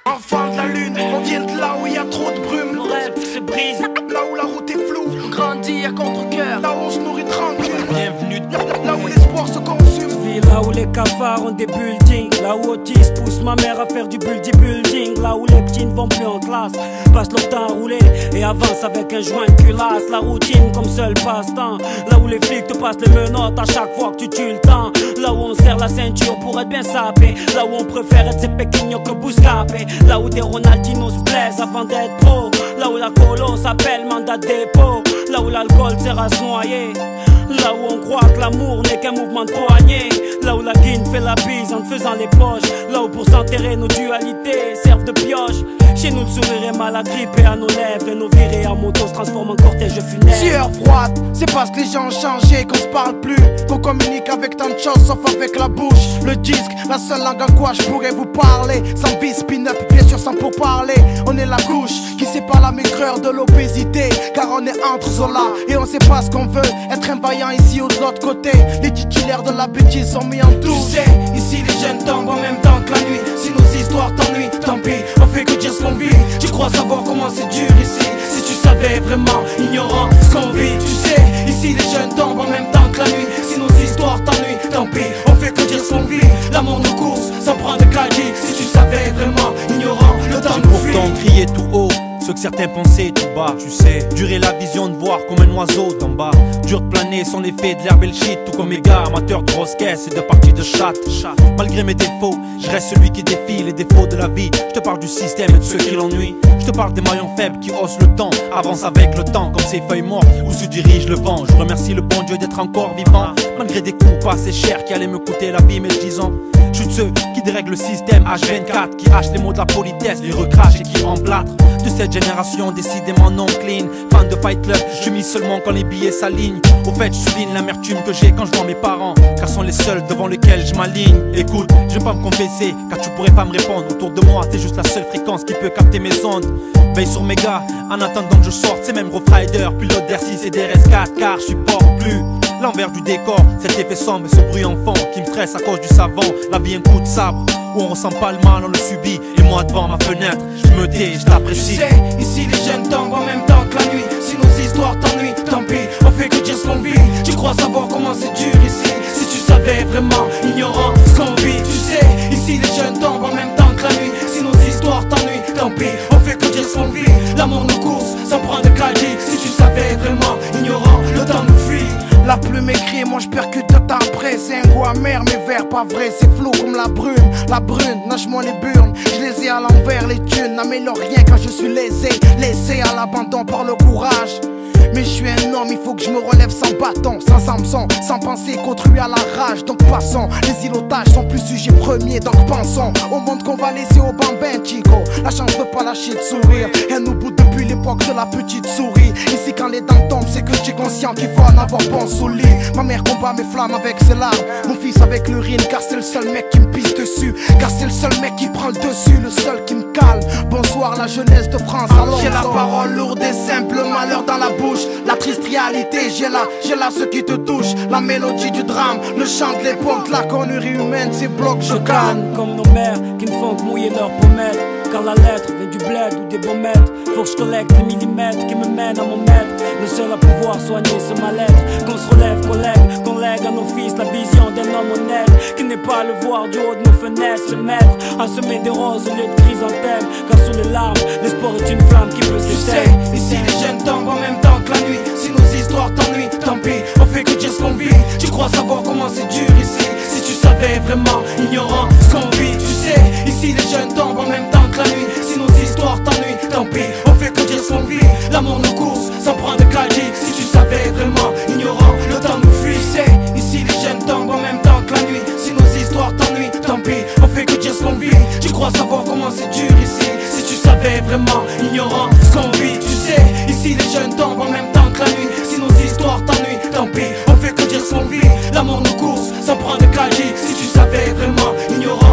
Enfant de la lune, on vient de là où il y a trop de brume. Nos rêves se brisent, là où la route est floue. on grandit à contre-cœur. Là où on se nourrit tranquille. Bienvenue Là où l'espoir se consume. Vie là où les cafards ont des buildings. Là où Otis pousse ma mère à faire du building. Là où les petits ne vont plus en classe, passent leur temps à rouler et avancent avec un joint de culasse. La routine comme seul passe-temps. Là où les flics te passent les menottes à chaque fois que tu tues le temps. Là où on serre la ceinture pour être bien sapé. Là où on préfère être ses péquignos que bouscapé. Là où des Ronaldinho se blessent avant d'être pro. Là où la colo s'appelle mandat de dépôt. Là où l'alcool sert à se noyer. Là où on croit que l'amour n'est qu'un mouvement de poignet. Là où la guine fait la bise en te faisant les poches. Là où pour s'enterrer nos dualités servent de pioche. Chez nous le sourire est mal agrippé à nos lèvres. Et nos virées en moto se transforment en cortège funèbre. Sueur froide, c'est parce que les gens ont changé, qu'on se parle plus, qu'on communique avec tant de choses sauf avec la bouche. Le disque, la seule langue en quoi je pourrais vous parler. Sans bis, spin-up, bien sûr sans pourparler. On est la couche qui sépare la maigreur de l'obésité. Car on est entre Zola et on sait pas ce qu'on veut. Être un vaillant ici ou de l'autre côté. Les titulaires de la bêtise sont mis en douce. Tu sais, ici les jeunes tombent en même temps que la nuit. Si nos histoires t'ennuient, tant pis, on fait que dire ce qu'on vit. Tu crois savoir comment c'est dur ici. Si tu savais vraiment, ignorant ce qu'on vit. Tu sais, ici les jeunes tombent en même temps que la nuit. Si nos histoires t'ennuient, tant pis, on fait que dire ce qu'on vit. L'amour nous course, sans prendre de caddie. Si tu savais vraiment, ignorant, le temps nous fuit. Pourtant crier tout haut ce que certains pensaient tout bas, tu sais. Durer la vision de voir comme un oiseau d'en bas. Dur de planer sans l'effet de l'herbe et le shit. Tout comme mes gars, amateurs de grosses caisses et de parties de chatte. Malgré mes défauts, je reste celui qui défie les défauts de la vie. Je te parle du système et de ceux qui l'ennuient. Je te parle des maillons faibles qui haussent le temps, avancent avec le temps comme ces feuilles mortes où se dirige le vent. Je remercie le bon Dieu d'être encore vivant, malgré des coups pas assez chers qui allaient me coûter la vie. Mais disons, je suis de ceux qui dérèglent le système H24, qui hachent les mots de la politesse, les recrachent et qui emplâtrent. De cette génération décidément non clean, fan de Fight Club, je mise seulement quand les billets s'alignent. Au fait, je souligne l'amertume que j'ai quand je vois mes parents, car sont les seuls devant lesquels je m'aligne. Écoute, je vais pas me confesser, car tu pourrais pas me répondre. Autour de moi, t'es juste la seule fréquence qui peut capter mes ondes. Veille sur mes gars, en attendant que je sorte, c'est même Rough Rider, pilote d'R6 et d'RS4, car je supporte plus l'envers du décor, cet effet sombre et ce bruit enfant qui me stresse à cause du savon. La vie un coup de sabre, où on ressent pas le mal, on le subit. Et moi devant ma fenêtre, je me tais, je t'apprécie. Tu sais, ici les jeunes tombent en même temps que la nuit. Si nos histoires t'ennuient, tant pis, on fait que dire ce qu'on vit. Tu crois savoir comment c'est dur ici. Si tu savais vraiment, ignorant ce qu'on vit. Tu sais, ici les jeunes tombent en même temps que la nuit. Si nos histoires t'ennuient, tant pis, on fait que dire ce qu'on vit. L'amour nous course, sans prendre de caddie. Si tu savais vraiment, ignorant, le temps nous fuit. La plume écrit, moi je percute de temps après. C'est un goût amer, mes vers pas vrai. C'est flou comme la brune, nage-moi les burnes. Je les ai à l'envers, les thunes n'améliorent rien quand je suis lésé. Laissé à l'abandon par le courage. Mais je suis un homme, il faut que je me relève sans bâton, sans Samson, sans penser qu'autrui à la rage. Donc passons, les îlotages sont plus sujets premiers. Donc pensons au monde qu'on va laisser au bambin, Chico. La chance veut pas lâcher de sourire. Elle nous boude depuis l'époque de la petite souris. Ici quand les dents tombent, c'est que tu es conscient qu'il faut en avoir bon sous le lit. Ma mère combat mes flammes avec ses larmes, mon fils avec l'urine. Car c'est le seul mec qui me pisse dessus. Car c'est le seul mec qui prend le dessus, le seul qui me calme. Bonsoir la jeunesse de France. J'ai la parole lourde et simple, malheur dans la bouche. La triste réalité, j'ai là ce qui te touche. La mélodie du drame, le chant de l'époque. La connerie humaine, ces blocs je canne. Comme nos mères qui ne font que mouiller leurs pommettes. Quand la lettre vient du bled ou des baumettes, faut que je collecte les millimètres qui me mènent à mon maître. Le seul à pouvoir soigner ce mal-être. Qu'on se relève, qu'on lègue à nos fils la vision d'un homme honnête, qui n'est pas le voir du haut de nos fenêtres. Se mettre à semer des roses au lieu de chrysanthèmes, car sous les larmes, l'espoir est une flamme qui peut s'éteindre. Tu sais, ici les jeunes tombent en même temps que la nuit. Si nos histoires t'ennuient, tant pis, on fait que dire ce qu'on vit. Tu crois savoir comment c'est dur ici. Si tu savais vraiment, ignorant ce qu'on vit. Tu sais, ici les jeunes tombent en même temps que la nuit. Si nos histoires t'ennuient, tant pis, on fait que dire ce qu'on vit. L'amour nous course, sans prendre de caddie. Si tu savais vraiment, ignorant, le temps nous fuit. Tu sais, ici les jeunes tombent en même temps que la nuit. Si nos histoires t'ennuient, tant pis, on fait que dire ce qu'on vit. Tu crois savoir comment c'est dur ici. Si tu savais vraiment, ignorant ce qu'on vit. Tu sais, ici les jeunes tombent en même temps que la nuit. Si nos histoires t'ennuient, tant pis, on fait que dire ce qu'on vit. L'amour nous course, sans prendre de caddie. Si tu savais vraiment, ignorant